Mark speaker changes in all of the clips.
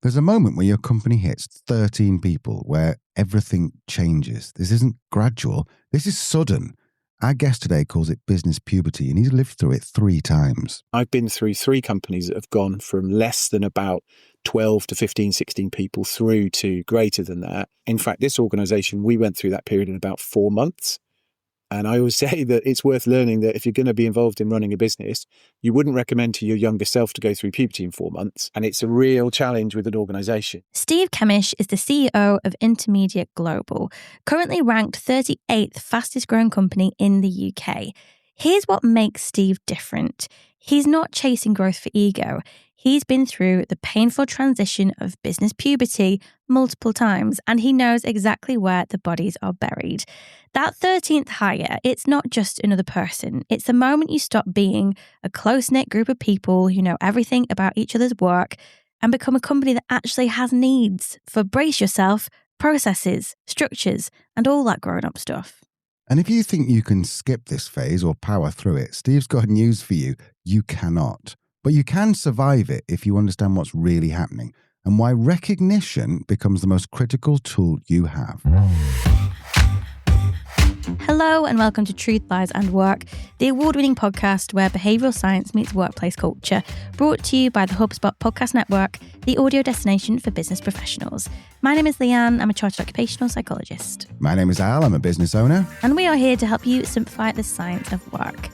Speaker 1: There's a moment where your company hits 13 people where everything changes. This isn't gradual. This is sudden. Our guest today calls it business puberty, and he's lived through it 3 times.
Speaker 2: I've been through 3 companies that have gone from less than about 12 to 15, 16 people through to greater than that. In fact, this organization, we went through that period in about 4 months. And I always say that it's worth learning that if you're going to be involved in running a business, you wouldn't recommend to your younger self to go through puberty in 4 months. And it's a real challenge with an organisation.
Speaker 3: Steve Kemish is the CEO of Intermediate Global, currently ranked 38th fastest growing company in the UK. Here's what makes Steve different. He's not chasing growth for ego. He's been through the painful transition of business puberty multiple times, and he knows exactly where the bodies are buried. That 13th hire, it's not just another person. It's the moment you stop being a close-knit group of people who know everything about each other's work and become a company that actually has needs for, brace yourself, processes, structures, and all that grown-up stuff.
Speaker 1: And if you think you can skip this phase or power through it, Steve's got news for you. You cannot. But you can survive it if you understand what's really happening and why recognition becomes the most critical tool you have.
Speaker 3: Hello and welcome to Truth, Lies and Work, the award-winning podcast where behavioural science meets workplace culture, brought to you by the HubSpot Podcast Network, the audio destination for business professionals. My name is Leanne, I'm a chartered occupational psychologist.
Speaker 1: My name is Al, I'm a business owner.
Speaker 3: And we are here to help you simplify the science of work.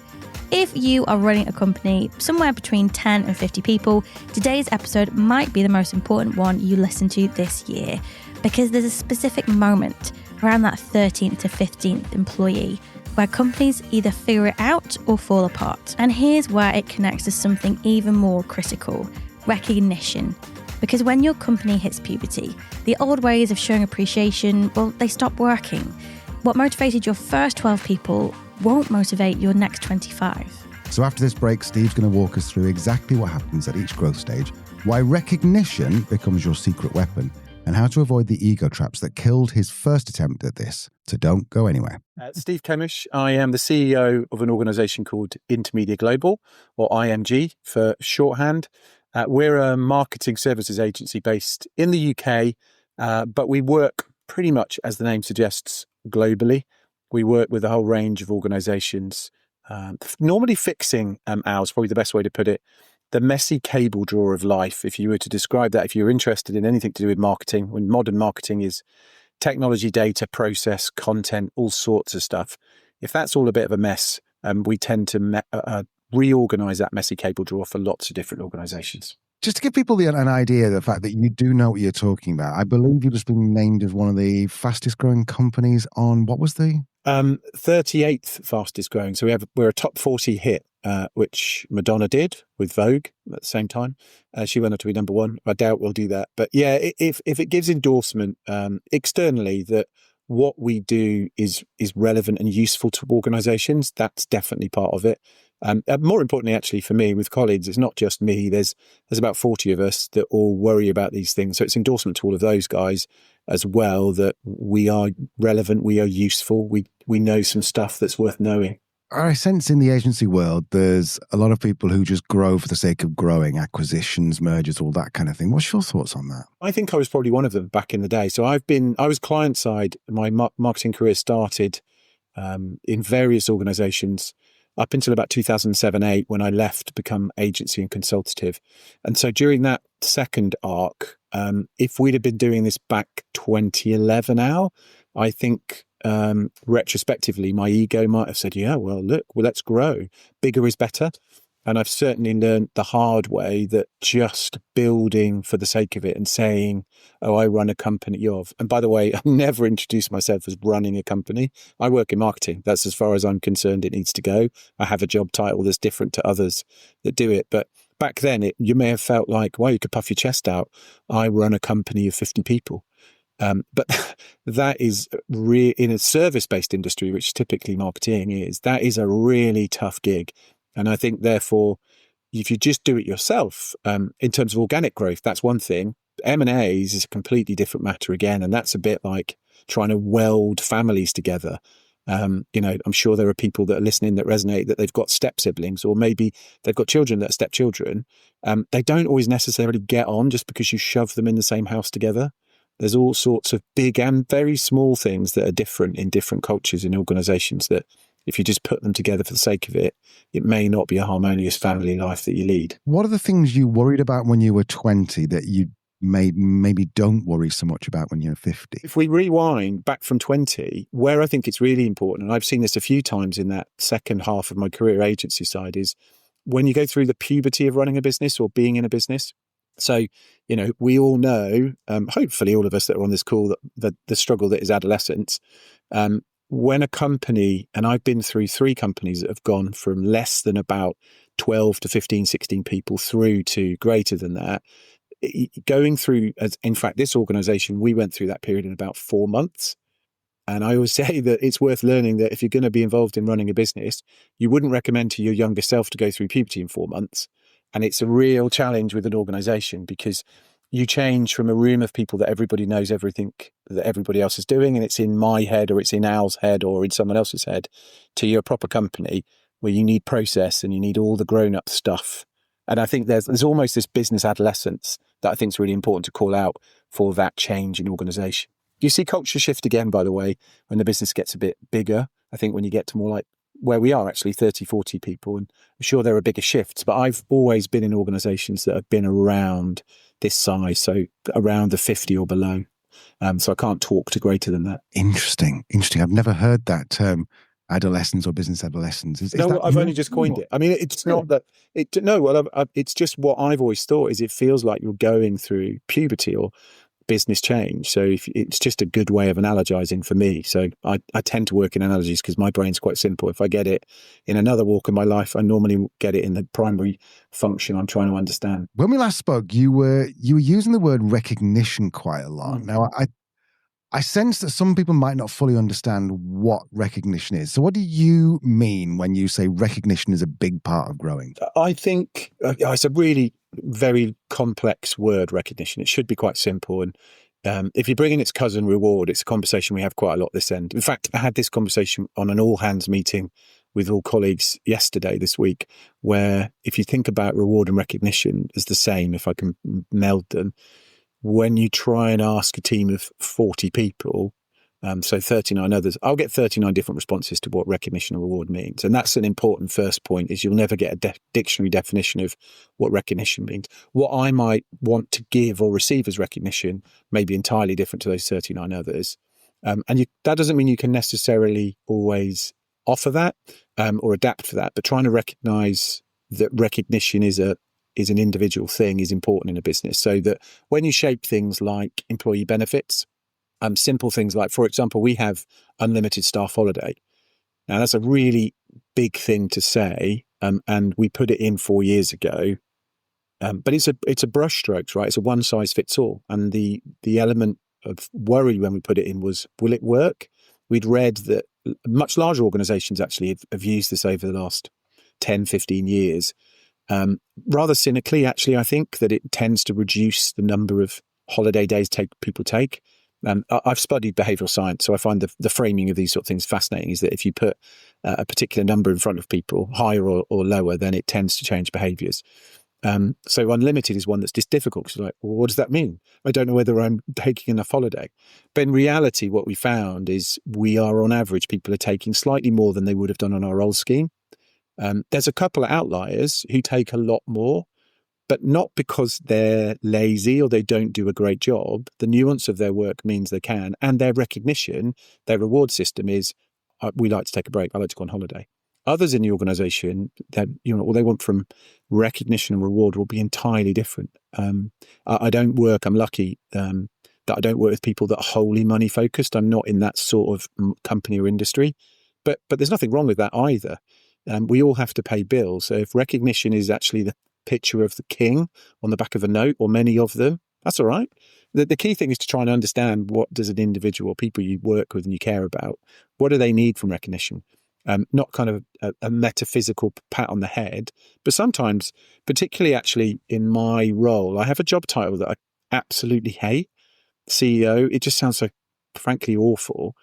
Speaker 3: If you are running a company somewhere between 10 and 50 people, today's episode might be the most important one you listen to this year, because there's a specific moment around that 13th to 15th employee where companies either figure it out or fall apart. And here's where it connects to something even more critical: recognition. Because when your company hits puberty, the old ways of showing appreciation, well, they stop working. What motivated your first 12 people won't motivate your next 25.
Speaker 1: So after this break, Steve's going to walk us through exactly what happens at each growth stage, why recognition becomes your secret weapon, and how to avoid the ego traps that killed his first attempt at this. So don't go anywhere.
Speaker 2: Steve Kemish, I am the CEO of an organisation called Intermediate Global, or IMG for shorthand. We're a marketing services agency based in the UK, but we work pretty much, as the name suggests, globally. We work with a whole range of organisations, normally fixing, Al's probably the best way to put it, the messy cable drawer of life. If you were to describe that, if you're interested in anything to do with marketing, when modern marketing is technology, data, process, content, all sorts of stuff, if that's all a bit of a mess, we tend to reorganise that messy cable drawer for lots of different organisations.
Speaker 1: Just to give people an idea of the fact that you do know what you're talking about, I believe you've just been named as one of the fastest growing companies on, what was the?
Speaker 2: 38th fastest growing. So we're a top 40 hit, which Madonna did with Vogue at the same time. She went on to be number 1. I doubt we'll do that. But yeah, if it gives endorsement externally that what we do is relevant and useful to organisations, that's definitely part of it. More importantly, actually, for me, with colleagues, it's not just me. There's about 40 of us that all worry about these things. So it's endorsement to all of those guys as well, that we are relevant, we are useful, we know some stuff that's worth knowing.
Speaker 1: I sense in the agency world, there's a lot of people who just grow for the sake of growing, acquisitions, mergers, all that kind of thing. What's your thoughts on that?
Speaker 2: I think I was probably one of them back in the day. So I was client side. My marketing career started in various organizations up until about 2007-8 when I left to become agency and consultative. And so during that second arc, if we'd have been doing this back 2011 now, I think retrospectively, my ego might have said, yeah, well, let's grow. Bigger is better. And I've certainly learned the hard way that just building for the sake of it and saying, oh, I run a company of, and by the way, I've never introduced myself as running a company. I work in marketing. That's as far as I'm concerned it needs to go. I have a job title that's different to others that do it. But back then, you may have felt like, well, you could puff your chest out. I run a company of 50 people. But that is in a service-based industry, which typically marketing is, that is a really tough gig. And I think, therefore, if you just do it yourself, in terms of organic growth, that's one thing. M&As is a completely different matter again. And that's a bit like trying to weld families together. I'm sure there are people that are listening that resonate that they've got step siblings, or maybe they've got children that are stepchildren. They don't always necessarily get on just because you shove them in the same house together. There's all sorts of big and very small things that are different in different cultures and organizations that if you just put them together for the sake of it, it may not be a harmonious family life that you lead.
Speaker 1: What are the things you worried about when you were 20 that you maybe don't worry so much about when you're 50?
Speaker 2: If we rewind back from 20, where I think it's really important, and I've seen this a few times in that second half of my career agency side, is when you go through the puberty of running a business or being in a business. So, we all know, hopefully all of us that are on this call, that the struggle that is adolescence. When a company, and I've been through 3 companies that have gone from less than about 12 to 15, 16 people through to greater than that, going through, as in fact, this organization, we went through that period in about 4 months. And I always say that it's worth learning that if you're going to be involved in running a business, you wouldn't recommend to your younger self to go through puberty in 4 months. And it's a real challenge with an organization because you change from a room of people that everybody knows everything that everybody else is doing, and it's in my head or it's in Al's head or in someone else's head, to your proper company where you need process and you need all the grown-up stuff. And I think there's almost this business adolescence that I think is really important to call out for that change in organization. You see culture shift again, by the way, when the business gets a bit bigger. I think when you get to more like where we are actually 30, 40 people, and I'm sure there are bigger shifts, but I've always been in organizations that have been around this size, so around the 50 or below. So I can't talk to greater than that.
Speaker 1: Interesting. I've never heard that term, adolescence or business adolescence.
Speaker 2: No, I've only just coined it. I mean, it's not that it's just what I've always thought is it feels like you're going through puberty or business change. So it's just a good way of analogizing for me. So I tend to work in analogies because my brain's quite simple. If I get it in another walk of my life, I normally get it in the primary function I'm trying to understand.
Speaker 1: When we last spoke, you were using the word recognition quite a lot. Now, I sense that some people might not fully understand what recognition is. So what do you mean when you say recognition is a big part of growing?
Speaker 2: I think it's a really very complex word, recognition. It should be quite simple. And if you bring in its cousin, reward, it's a conversation we have quite a lot this end. In fact, I had this conversation on an all-hands meeting with all colleagues this week, where if you think about reward and recognition as the same, if I can meld them, when you try and ask a team of 40 people, so 39 others, I'll get 39 different responses to what recognition and reward means. And that's an important first point, is you'll never get a dictionary definition of what recognition means. What I might want to give or receive as recognition may be entirely different to those 39 others. That doesn't mean you can necessarily always offer that or adapt for that, but trying to recognize that recognition is an individual thing is important in a business, so that when you shape things like employee benefits, simple things like, for example, we have unlimited staff holiday. Now, that's a really big thing to say, and we put it in 4 years ago. But it's a brush strokes, right? It's a one size fits all. And the element of worry when we put it in was, will it work? We'd read that much larger organizations actually have used this over the last 10, 15 years. Rather cynically, actually, I think that it tends to reduce the number of holiday days people take. I've studied behavioral science, so I find the framing of these sort of things fascinating, is that if you put a particular number in front of people, higher or lower, then it tends to change behaviors. So unlimited is one that's just difficult, because like, well, what does that mean? I don't know whether I'm taking enough holiday. But in reality, what we found is we are, on average, people are taking slightly more than they would have done on our old scheme. There's a couple of outliers who take a lot more, but not because they're lazy or they don't do a great job. The nuance of their work means they can, and their recognition, their reward system is, we like to take a break. I like to go on holiday. Others in the organization, that what they want from recognition and reward will be entirely different. I don't work. I'm lucky that I don't work with people that are wholly money focused. I'm not in that sort of company or industry, but there's nothing wrong with that either. We all have to pay bills. So if recognition is actually the picture of the king on the back of a note, or many of them, that's all right. The key thing is to try and understand, what does an individual, people you work with and you care about, what do they need from recognition? Not kind of a metaphysical pat on the head, but sometimes, particularly actually in my role, I have a job title that I absolutely hate. CEO, it just sounds so frankly awful.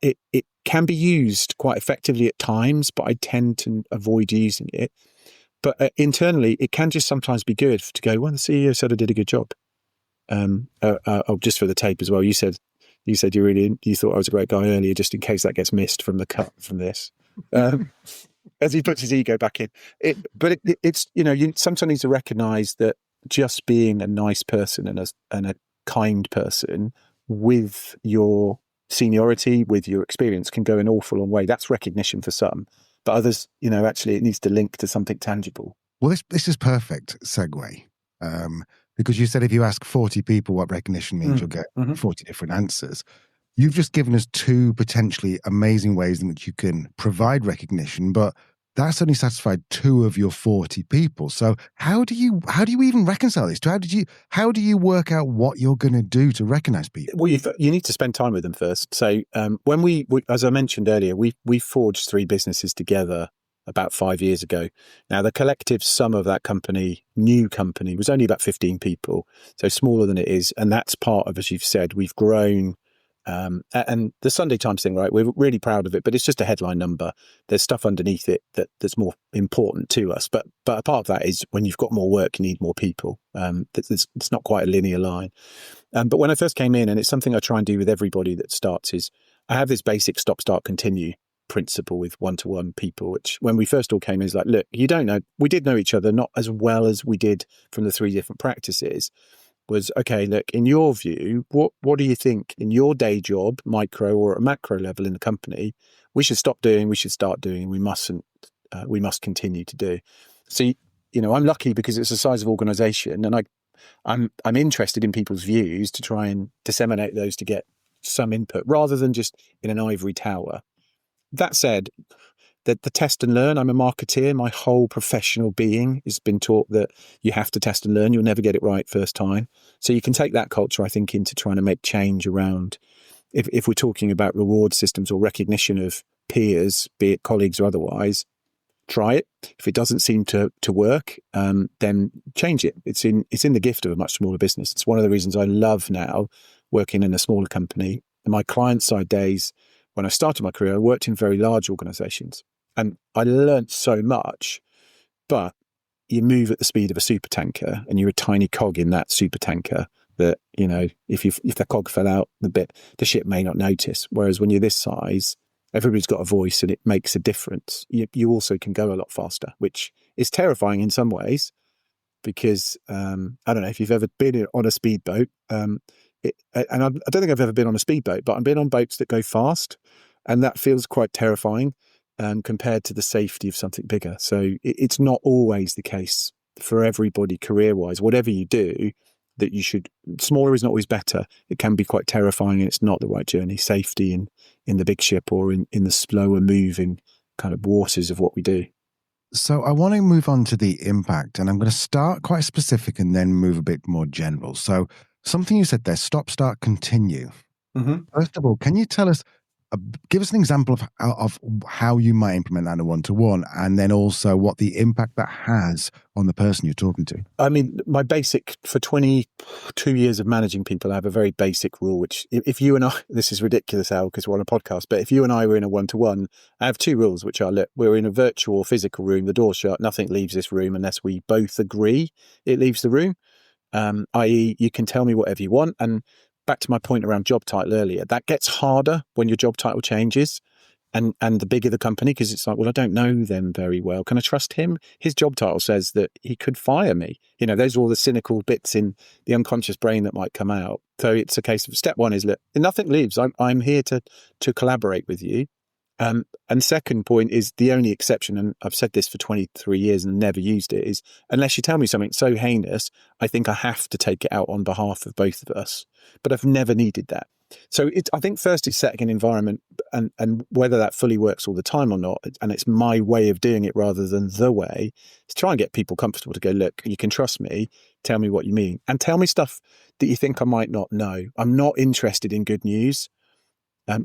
Speaker 2: it can be used quite effectively at times, but I tend to avoid using it. But internally, it can just sometimes be good to go, well, the CEO said I did a good job. Just for the tape as well, you said you thought I was a great guy earlier, just in case that gets missed from the cut from this. As he puts his ego back in. It's, you sometimes need to recognise that just being a nice person and a kind person with your seniority, with your experience, can go an awful long way. That's recognition for some. But others, actually it needs to link to something tangible.
Speaker 1: Well, this is perfect segue. Because you said if you ask 40 people what recognition means, you'll get 40 different answers. You've just given us two potentially amazing ways in which you can provide recognition, but that's only satisfied 2 of your 40 people. So how do you even reconcile these two? How do you work out what you're going to do to recognize people?
Speaker 2: Well, you need to spend time with them first. So when we, as I mentioned earlier, we forged 3 businesses together about 5 years ago. Now, the collective sum of that new company, was only about 15 people, so smaller than it is. And that's part of, as you've said, we've grown. And the Sunday Times thing, right? We're really proud of it, but it's just a headline number. There's stuff underneath it that's more important to us. But a part of that is when you've got more work, you need more people. It's not quite a linear line. But when I first came in, and it's something I try and do with everybody that starts, is I have this basic stop, start, continue principle with one-to-one people, which when we first all came in is like, look, you don't know, we did know each other, not as well as we did from the 3 different practices. Was, okay, look, in your view, what do you think in your day job, micro or at macro level in the company, we should stop doing, we should start doing, we must continue to do. So, I'm lucky because it's the size of organization, and I'm interested in people's views to try and disseminate those to get some input rather than just in an ivory tower. That said, the test and learn, I'm a marketeer. My whole professional being has been taught that you have to test and learn. You'll never get it right first time. So you can take that culture, I think, into trying to make change around, if we're talking about reward systems or recognition of peers, be it colleagues or otherwise, try it. If it doesn't seem to work, then change it. It's in the gift of a much smaller business. It's one of the reasons I love now working in a smaller company. In my client side days, when I started my career, I worked in very large organizations. And I learned so much, but you move at the speed of a super tanker, and you're a tiny cog in that super tanker that, if the cog fell out a bit, the ship may not notice. Whereas when you're this size, everybody's got a voice and it makes a difference. You also can go a lot faster, which is terrifying in some ways because, I don't know if you've ever been on a speedboat. And I don't think I've ever been on a speedboat, but I've been on boats that go fast, and that feels quite terrifying. Compared to the safety of something bigger. So it's not always the case for everybody career-wise. Whatever you do, that you should, smaller is not always better. It can be quite terrifying, and it's not the right journey. Safety in the big ship or in the slower moving kind of waters of what we do.
Speaker 1: So I want to move on to the impact, and I'm going to start quite specific and then move a bit more general. So something you said there, stop, start, continue. Mm-hmm. First of all, can you tell us, give us an example of how you might implement that in a one-to-one, and then also what the impact that has on the person you're talking to?
Speaker 2: I mean, my basic, for 22 years of managing people, I have a very basic rule, which if you and I, this is ridiculous, Al, because we're on a podcast, but if you and I were in a one-to-one, I have 2 rules, which are, look, we're in a virtual physical room, the door's shut, nothing leaves this room unless we both agree it leaves the room, i.e. you can tell me whatever you want. And back to my point around job title earlier, that gets harder when your job title changes and the bigger the company, because it's like, well, I don't know them very well. Can I trust him? His job title says that he could fire me. Those are all the cynical bits in the unconscious brain that might come out. So it's a case of step 1 is, look, nothing leaves. I'm here to collaborate with you. And second point is the only exception, and I've said this for 23 years and never used it, is unless you tell me something so heinous, I think I have to take it out on behalf of both of us. But I've never needed that. So I think first is setting an environment, and whether that fully works all the time or not, and it's my way of doing it rather than the way, is try and get people comfortable to go, look, you can trust me, tell me what you mean, and tell me stuff that you think I might not know. I'm not interested in good news.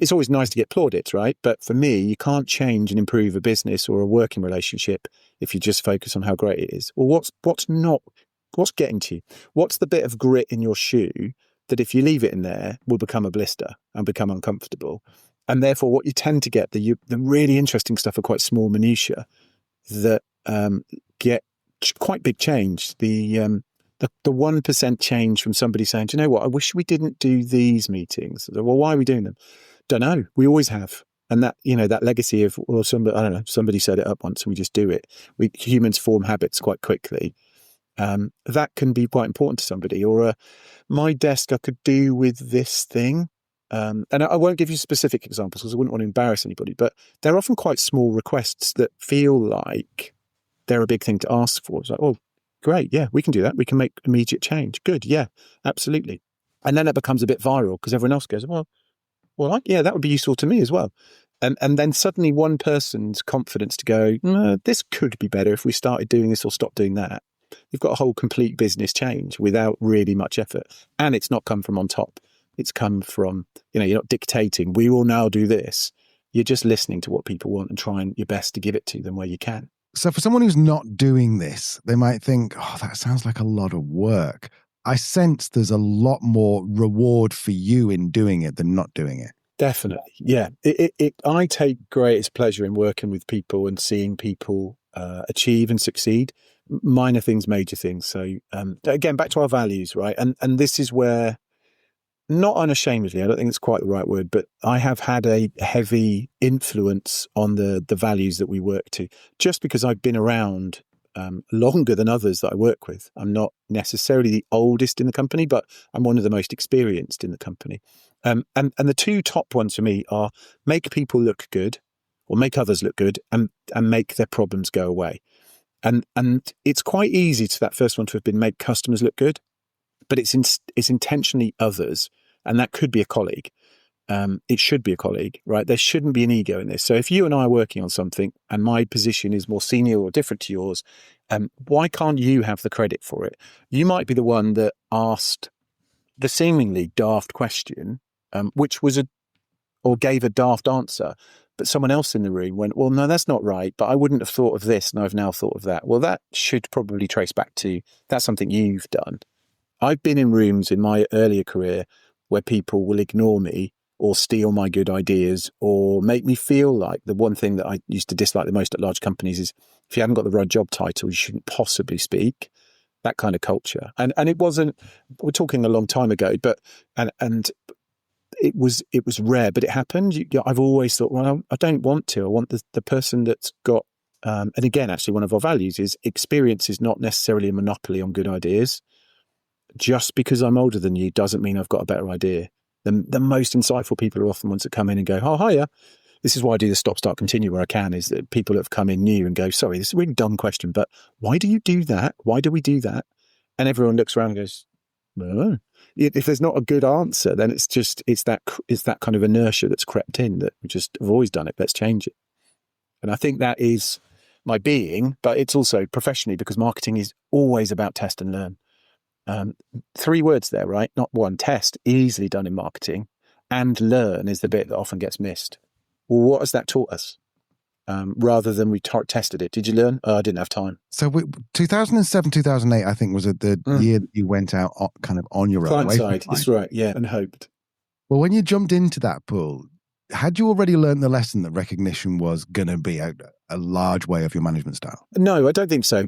Speaker 2: It's always nice to get plaudits, right? But for me, you can't change and improve a business or a working relationship if you just focus on how great it is. Well, what's getting to you? What's the bit of grit in your shoe that if you leave it in there will become a blister and become uncomfortable? And therefore, what you tend to get, the really interesting stuff are quite small minutiae that get quite big change. The 1% change from somebody saying, do you know what, I wish we didn't do these meetings. Well, why are we doing them? Don't know. We always have. And that, that legacy of, well, somebody set it up once and we just do it. Humans form habits quite quickly. That can be quite important to somebody. Or my desk, I could do with this thing. And I won't give you specific examples because I wouldn't want to embarrass anybody, but they're often quite small requests that feel like they're a big thing to ask for. It's like, oh, great. Yeah, we can do that. We can make immediate change. Good. Yeah, absolutely. And then it becomes a bit viral because everyone else goes, well, yeah, that would be useful to me as well. And then suddenly one person's confidence to go, no, this could be better if we started doing this or stopped doing that. You've got a whole complete business change without really much effort. And it's not come from on top. It's come from, you're not dictating, we will now do this. You're just listening to what people want and trying your best to give it to them where you can.
Speaker 1: So for someone who's not doing this, they might think, oh, that sounds like a lot of work. I sense there's a lot more reward for you in doing it than not doing it.
Speaker 2: Definitely. Yeah. I take greatest pleasure in working with people and seeing people achieve and succeed. Minor things, major things. So again, back to our values, right? And this is where, not unashamedly, I don't think it's quite the right word, but I have had a heavy influence on the values that we work to, just because I've been around longer than others that I work with. I'm not necessarily the oldest in the company, but I'm one of the most experienced in the company. And the two top ones for me are make people look good, or make others look good, and make their problems go away. And it's quite easy to that first one to have been make customers look good, but it's intentionally others, and that could be a colleague. It should be a colleague, right? There shouldn't be an ego in this. So if you and I are working on something and my position is more senior or different to yours, why can't you have the credit for it? You might be the one that asked the seemingly daft question, which was or gave a daft answer, but someone else in the room went, well, no, that's not right, but I wouldn't have thought of this, and I've now thought of that. Well, that should probably trace back to, that's something you've done. I've been in rooms in my earlier career where people will ignore me or steal my good ideas or make me feel like the one thing that I used to dislike the most at large companies is if you haven't got the right job title, you shouldn't possibly speak. That kind of culture. And it wasn't, we're talking a long time ago, but, and it was rare, but it happened. I've always thought, well, I don't want to. I want the person that's got, and again, actually one of our values is experience is not necessarily a monopoly on good ideas. Just because I'm older than you doesn't mean I've got a better idea. The most insightful people are often ones that come in and go, oh, hiya. This is why I do the stop, start, continue where I can, is that people that have come in new and go, sorry, this is a really dumb question, but why do you do that? Why do we do that? And everyone looks around and goes, no. If there's not a good answer, then it's that kind of inertia that's crept in that we just have always done it. Let's change it. And I think that is my being, but it's also professionally, because marketing is always about test and learn. 3 words there, right? Not one. Test, easily done in marketing, and learn is the bit that often gets missed. Well, what has that taught us? Rather than we tested it. Did you learn? I didn't have time.
Speaker 1: So 2007, 2008, I think was the year that you went out kind of on your own.
Speaker 2: Client side, that's right, yeah, and hoped.
Speaker 1: Well, when you jumped into that pool, had you already learned the lesson that recognition was going to be a large way of your management style?
Speaker 2: No, I don't think so.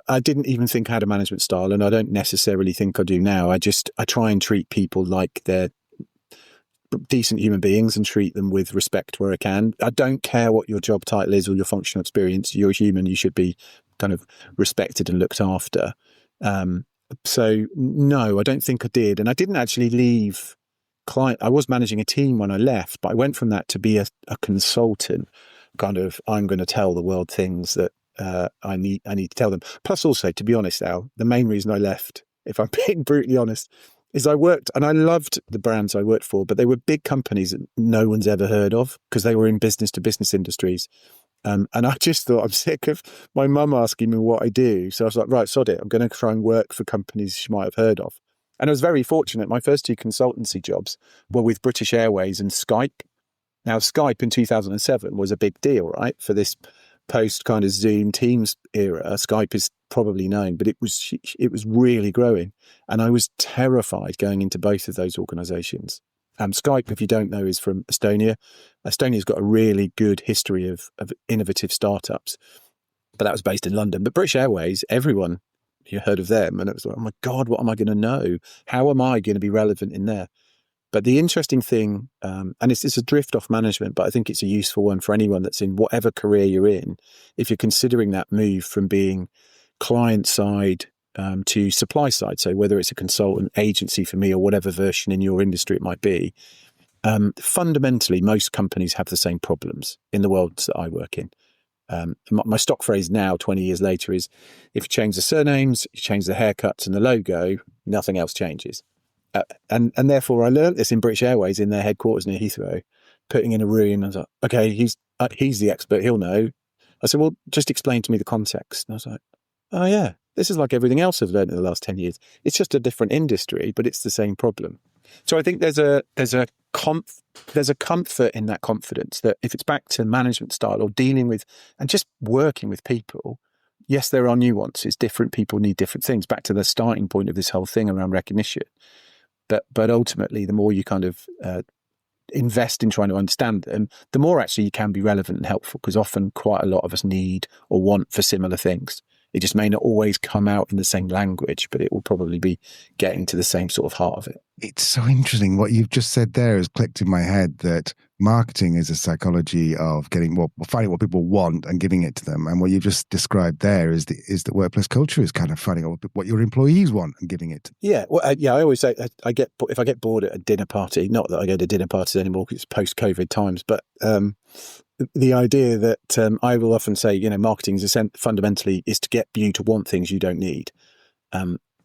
Speaker 2: I didn't even think I had a management style, and I don't necessarily think I do now. I try and treat people like they're decent human beings and treat them with respect where I can. I don't care what your job title is or your functional experience. You're a human. You should be kind of respected and looked after. So no, I don't think I did. And I didn't actually leave client. I was managing a team when I left, but I went from that to be a consultant, kind of, I'm going to tell the world things that I need to tell them. Plus also, to be honest, Al, the main reason I left, if I'm being brutally honest, is I worked, and I loved the brands I worked for, but they were big companies that no one's ever heard of because they were in business to business industries. And I just thought, I'm sick of my mum asking me what I do. So I was like, right, sod it. I'm going to try and work for companies she might have heard of. And I was very fortunate. My first 2 consultancy jobs were with British Airways and Skype. Now, Skype in 2007 was a big deal, right? For this post kind of Zoom Teams era, Skype is probably known, but it was really growing. And I was terrified going into both of those organizations. Skype, if you don't know, is from Estonia. Estonia's got a really good history of innovative startups, but that was based in London. But British Airways, everyone, you heard of them, and it was like, oh my God, what am I going to know? How am I going to be relevant in there? But the interesting thing, and it's a drift off management, but I think it's a useful one for anyone that's in whatever career you're in. If you're considering that move from being client side to supply side, so whether it's a consultant agency for me or whatever version in your industry it might be, fundamentally, most companies have the same problems in the worlds that I work in. My stock phrase now, 20 years later, is if you change the surnames, you change the haircuts and the logo, nothing else changes. And therefore, I learned this in British Airways in their headquarters near Heathrow, putting in a room. I was like, okay, he's the expert, he'll know. I said, well, just explain to me the context. And I was like, oh yeah, this is like everything else I've learned in the last 10 years. It's just a different industry, but it's the same problem. So I think there's a comfort in that confidence that if it's back to management style or dealing with and just working with people, yes, there are nuances. Different people need different things. Back to the starting point of this whole thing around recognition. But ultimately, the more you kind of invest in trying to understand them, the more actually you can be relevant and helpful, because often quite a lot of us need or want for similar things. It just may not always come out in the same language, but it will probably be getting to the same sort of heart of it.
Speaker 1: It's so interesting. What you've just said there has clicked in my head, that marketing is a psychology of finding what people want and giving it to them. And what you've just described there is that workplace culture is kind of finding out what your employees want and giving it to them.
Speaker 2: Yeah. Well, I always say if I get bored at a dinner party, not that I go to dinner parties anymore because it's post-COVID times, but the idea that I will often say, marketing is fundamentally is to get you to want things you don't need.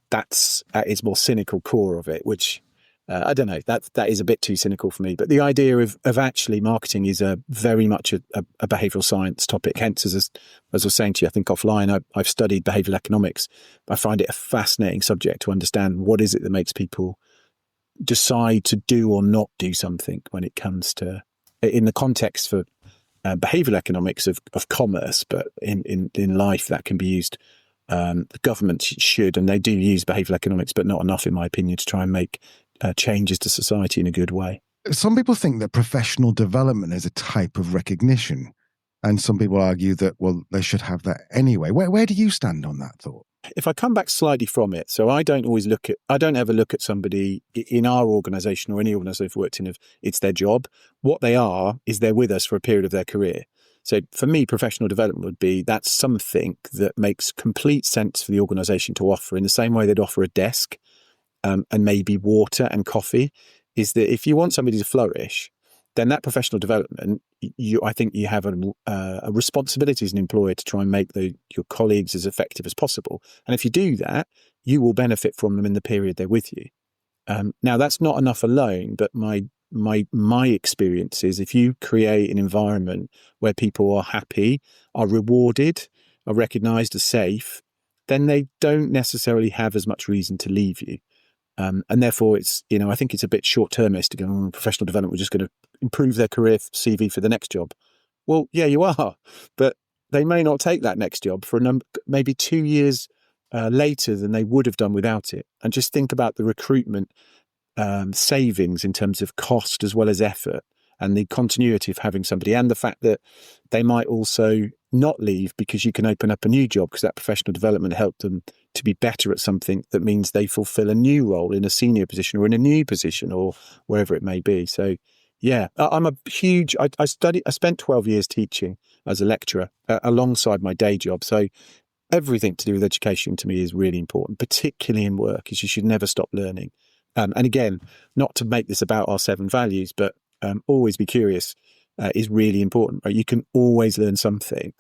Speaker 2: That's at its more cynical core of it, which I don't know, that is a bit too cynical for me. But the idea of actually marketing is very much a behavioural science topic. Hence, as I was saying to you, I think offline, I've studied behavioural economics. I find it a fascinating subject to understand what is it that makes people decide to do or not do something when it comes to, in the context for behavioural economics of commerce, but in life that can be used. The government should, and they do use behavioural economics, but not enough, in my opinion, to try and make changes to society in a good way.
Speaker 1: Some people think that professional development is a type of recognition, and some people argue that, well, they should have that anyway. Where do you stand on that thought?
Speaker 2: If I come back slightly from it, so I don't ever look at somebody in our organisation or any organisation I've worked in if it's their job. What they are is they're with us for a period of their career. So for me, professional development would be that's something that makes complete sense for the organisation to offer in the same way they'd offer a desk and maybe water and coffee, is that if you want somebody to flourish, then that professional development, I think you have a responsibility as an employer to try and make your colleagues as effective as possible. And if you do that, you will benefit from them in the period they're with you. Now, that's not enough alone, but my experience is if you create an environment where people are happy, are rewarded, are recognised as safe, then they don't necessarily have as much reason to leave you. And therefore, it's, I think it's a bit short-termist to go, professional development, we're just going to improve their career CV for the next job. Well, yeah, you are, but they may not take that next job for maybe 2 years later than they would have done without it. And just think about the recruitment savings in terms of cost as well as effort, and the continuity of having somebody, and the fact that they might also not leave because you can open up a new job because that professional development helped them to be better at something that means they fulfill a new role in a senior position or in a new position or wherever it may be. So yeah, I spent 12 years teaching as a lecturer alongside my day job. So everything to do with education to me is really important, particularly in work, is you should never stop learning. And again, not to make this about our 7 values, but always be curious is really important. Right? You can always learn something.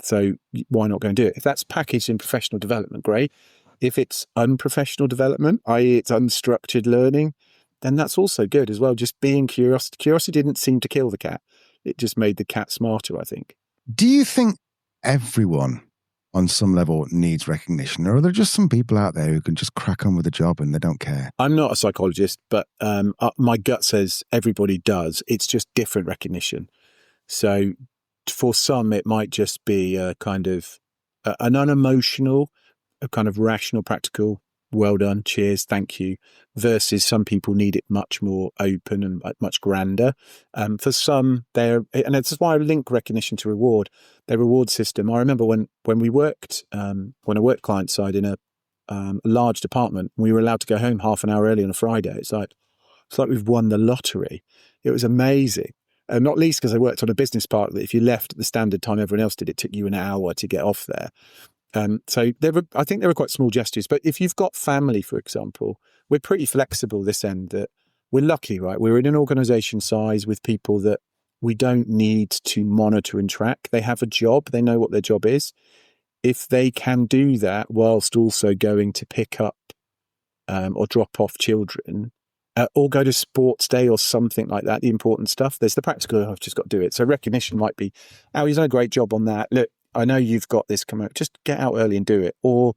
Speaker 2: So why not go and do it? If that's packaged in professional development, great. If it's unprofessional development, i.e. it's unstructured learning, then that's also good as well. Just being curious. Curiosity didn't seem to kill the cat. It just made the cat smarter, I think.
Speaker 1: Do you think everyone on some level needs recognition, or are there just some people out there who can just crack on with the job and they don't care?
Speaker 2: I'm not a psychologist, but my gut says everybody does. It's just different recognition. So for some, it might just be a kind of an unemotional, a kind of rational, practical well done, cheers, thank you, versus some people need it much more open and much grander. For some, and it's why I link recognition to reward. Their reward system. I remember when we worked, when I worked client side in a large department, we were allowed to go home half an hour early on a Friday. It's like we've won the lottery. It was amazing. And not least because I worked on a business park that if you left at the standard time everyone else did, it took you an hour to get off there. So I think there were quite small gestures. But if you've got family, for example, we're pretty flexible this end. That we're lucky, right? We're in an organisation size with people that we don't need to monitor and track. They have a job. They know what their job is. If they can do that whilst also going to pick up or drop off children, or go to sports day or something like that, the important stuff, there's the practical, I've just got to do it. So recognition might be, oh, he's done a great job on that. Look, I know you've got this coming up. Just get out early and do it. Or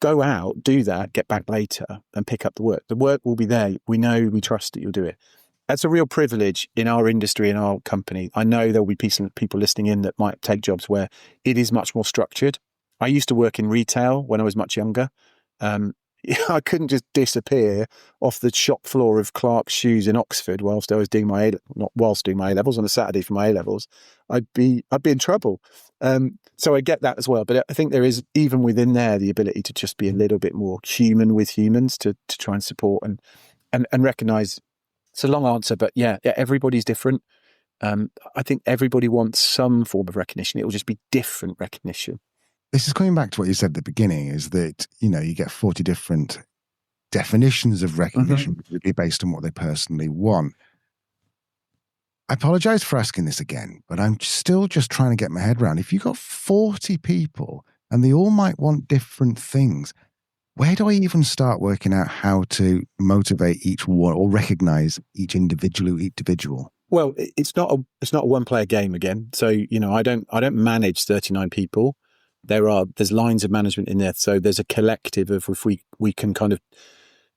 Speaker 2: go out, do that, get back later and pick up the work. The work will be there. We know, we trust that you'll do it. That's a real privilege in our industry, in our company. I know there'll be people listening in that might take jobs where it is much more structured. I used to work in retail when I was much younger. I couldn't just disappear off the shop floor of Clark's Shoes in Oxford whilst I was doing not whilst doing my A-levels on a Saturday for my A-levels. I'd be in trouble. So I get that as well. But I think there is, even within there, the ability to just be a little bit more human with humans to try and support and recognise. It's a long answer, but yeah, everybody's different. I think everybody wants some form of recognition. It will just be different recognition.
Speaker 1: This is coming back to what you said at the beginning, is that, you get 40 different definitions of recognition based on what they personally want. I apologize for asking this again, but I'm still just trying to get my head around. If you've got 40 people and they all might want different things, where do I even start working out how to motivate each one or recognize each individual?
Speaker 2: Well, it's not a one-player game again. So, I don't manage 39 people. There's lines of management in there. So there's a collective of, if we can kind of,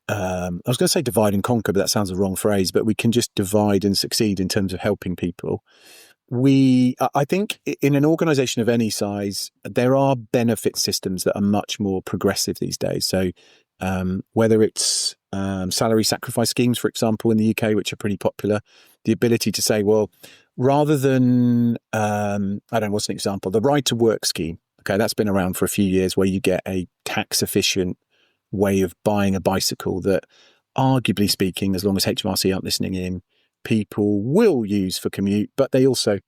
Speaker 2: I was going to say divide and conquer, but that sounds the wrong phrase, but we can just divide and succeed in terms of helping people. I think in an organization of any size, there are benefit systems that are much more progressive these days. So whether it's salary sacrifice schemes, for example, in the UK, which are pretty popular, the ability to say, well, rather than, what's an example? The right to work scheme. Okay, that's been around for a few years, where you get a tax efficient way of buying a bicycle that, arguably speaking, as long as HMRC aren't listening in, people will use for commute, but they also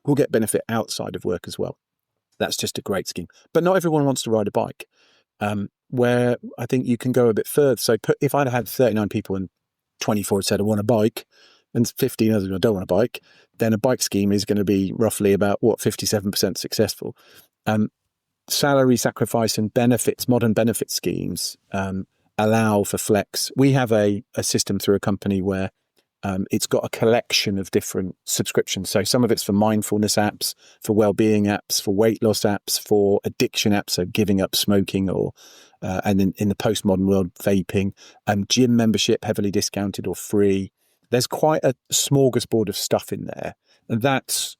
Speaker 2: will get benefit outside of work as well. That's just a great scheme. But not everyone wants to ride a bike, where I think you can go a bit further. So if I'd had 39 people and 24 had said, I want a bike, and 15 others I don't want a bike, then a bike scheme is going to be roughly about, 57% successful. Salary sacrifice and benefits, modern benefit schemes allow for flex. We have a system through a company where it's got a collection of different subscriptions. So some of it's for mindfulness apps, for well-being apps, for weight loss apps, for addiction apps, so giving up smoking, or and in the postmodern world, vaping, gym membership, heavily discounted or free. There's quite a smorgasbord of stuff in there. And that's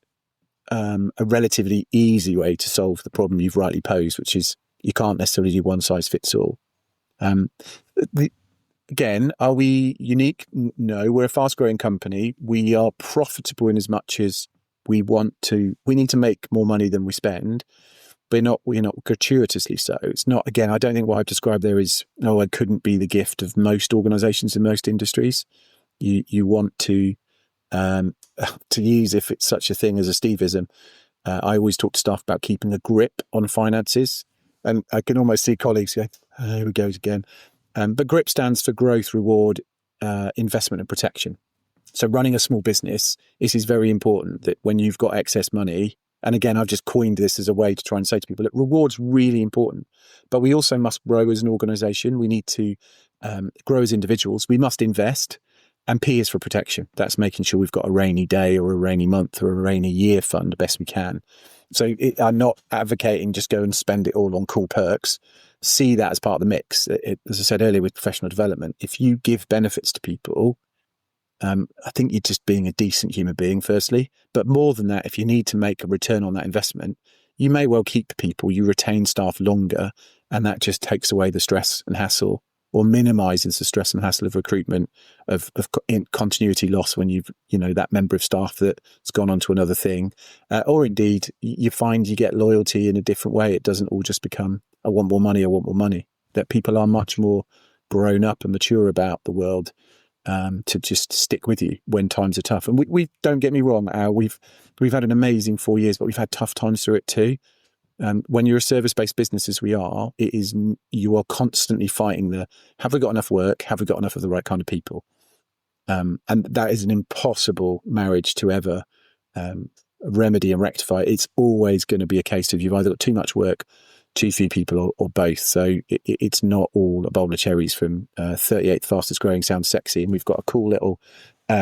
Speaker 2: a relatively easy way to solve the problem you've rightly posed, which is you can't necessarily do one size fits all. Again, are we unique? No, we're a fast growing company. We are profitable in as much as we need to make more money than we spend, but we're not gratuitously so. It's not, again, I don't think what I've described there is, I couldn't be the gift of most organizations in most industries. You want to use, if it's such a thing as a Steveism, I always talk to staff about keeping a grip on finances. And I can almost see colleagues go, oh, here we go again. But GRIP stands for growth, reward, investment and protection. So running a small business, this is very important that when you've got excess money, and again, I've just coined this as a way to try and say to people, look, reward's really important, but we also must grow as an organization. We need to grow as individuals. We must invest. And P is for protection. That's making sure we've got a rainy day or a rainy month or a rainy year fund the best we can. So I'm not advocating just go and spend it all on cool perks. See that as part of the mix. As I said earlier with professional development, if you give benefits to people, I think you're just being a decent human being, firstly. But more than that, if you need to make a return on that investment, you may well keep people, you retain staff longer, and that just takes away the stress and hassle, or minimizes the stress and hassle of recruitment, of continuity loss when that member of staff that's gone on to another thing. Or indeed, you find you get loyalty in a different way. It doesn't all just become, I want more money, that people are much more grown up and mature about the world, to just stick with you when times are tough. And we don't get me wrong, Al, we've had an amazing 4 years, but we've had tough times through it too. When you're a service-based business as we are, you are constantly fighting have we got enough work? Have we got enough of the right kind of people? And that is an impossible marriage to ever remedy and rectify. It's always going to be a case of you've either got too much work, too few people, or both. So it's not all a bowl of cherries from 38th fastest growing sounds sexy, and we've got a cool little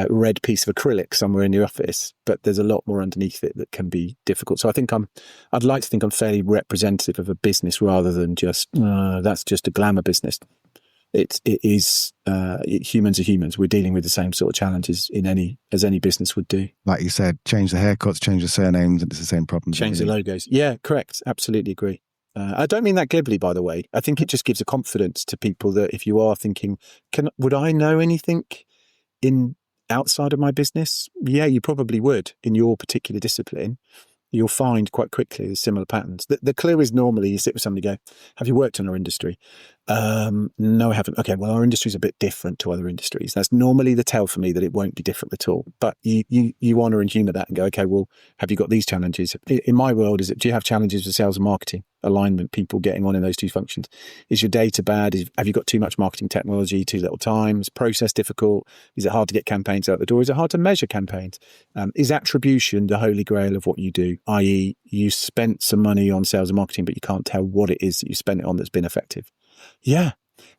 Speaker 2: red piece of acrylic somewhere in the office, but there's a lot more underneath it that can be difficult. So I think I'd like to think I'm fairly representative of a business rather than just that's just a glamour business. It is humans are humans. We're dealing with the same sort of challenges as any business would do.
Speaker 1: Like you said, change the haircuts, change the surnames, and it's the same problem.
Speaker 2: Change the logos. Yeah, correct. Absolutely agree. I don't mean that glibly, by the way. I think it just gives a confidence to people that if you are thinking, would I know anything outside of my business? Yeah, you probably would in your particular discipline. You'll find quite quickly there's similar patterns. The clue is normally you sit with somebody and go, have you worked in our industry? No, I haven't. Okay, well, our industry is a bit different to other industries. That's normally the tell for me that it won't be different at all. But you honour and humour that and go, okay, well, have you got these challenges? In my world, do you have challenges with sales and marketing, alignment, people getting on in those two functions? Is your data bad? Have you got too much marketing technology, too little time? Is process difficult? Is it hard to get campaigns out the door? Is it hard to measure campaigns? Is attribution the holy grail of what you do? I.e., you spent some money on sales and marketing, but you can't tell what it is that you spent it on that's been effective. Yeah.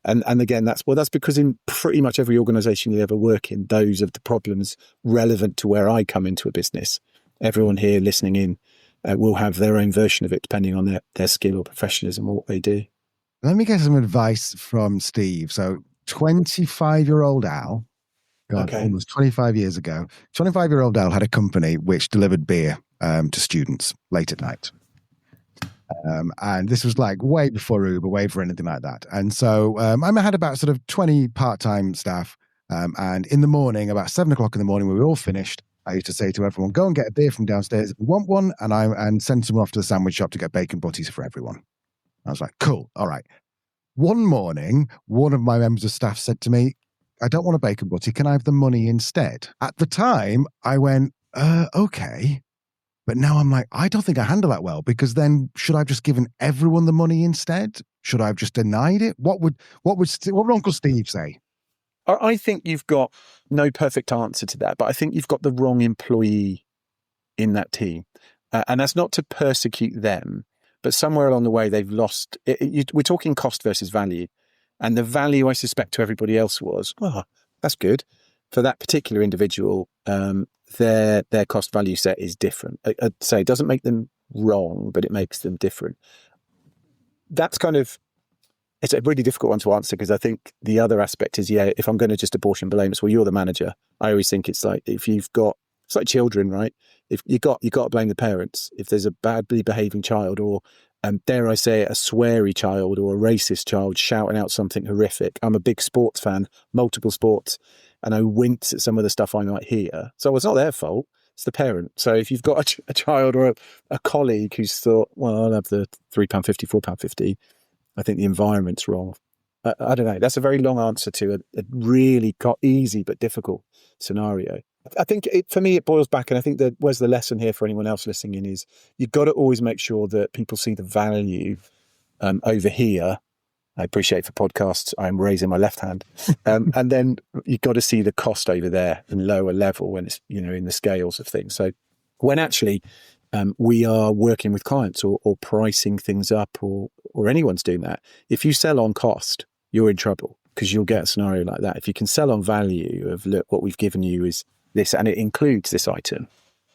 Speaker 2: And again, that's because in pretty much every organization you ever work in, those are the problems relevant to where I come into a business. Everyone here listening in will have their own version of it depending on their skill or professionalism or what they do.
Speaker 1: Let me get some advice from Steve. So 25-year-old Al, almost 25 years ago, 25-year-old Al had a company which delivered beer to students late at night. And this was like way before Uber, way before anything like that. And so I had about sort of 20 part-time staff. And in the morning, about 7 o'clock in the morning, when we were all finished, I used to say to everyone, go and get a beer from downstairs if you want one, and send someone off to the sandwich shop to get bacon butties for everyone. I was like, cool, all right. One morning, one of my members of staff said to me, I don't want a bacon butty, can I have the money instead? At the time, I went, okay. But now I'm like, I don't think I handle that well, because then should I have just given everyone the money instead? Should I have just denied it? What would Uncle Steve say?
Speaker 2: I think you've got no perfect answer to that, but I think you've got the wrong employee in that team. And that's not to persecute them, but somewhere along the way they've lost. We're talking cost versus value. And the value, I suspect, to everybody else was, well, that's good. For that particular individual, their cost value set is different. I'd say it doesn't make them wrong, but it makes them different. That's it's a really difficult one to answer, because I think the other aspect is, if I'm going to just apportion blame, it's, well, you're the manager. I always think it's like, it's like children, right? If you got to blame the parents. If there's a badly behaving child, or dare I say it, a sweary child or a racist child shouting out something horrific. I'm a big sports fan, multiple sports, and I wince at some of the stuff I might hear. So it's not their fault. It's the parent. So if you've got a child or a colleague who's thought, well, I'll have the £3.50, £4.50, I think the environment's wrong. I don't know. That's a very long answer to a really easy but difficult scenario. I think for me, it boils back, and I think that where's the lesson here for anyone else listening in is you've got to always make sure that people see the value over here. I appreciate for podcasts, I'm raising my left hand. And then you've got to see the cost over there and lower level when it's, in the scales of things. So when actually we are working with clients or pricing things up or anyone's doing that, if you sell on cost, you're in trouble, because you'll get a scenario like that. If you can sell on value of, look, what we've given you is this, and it includes this item,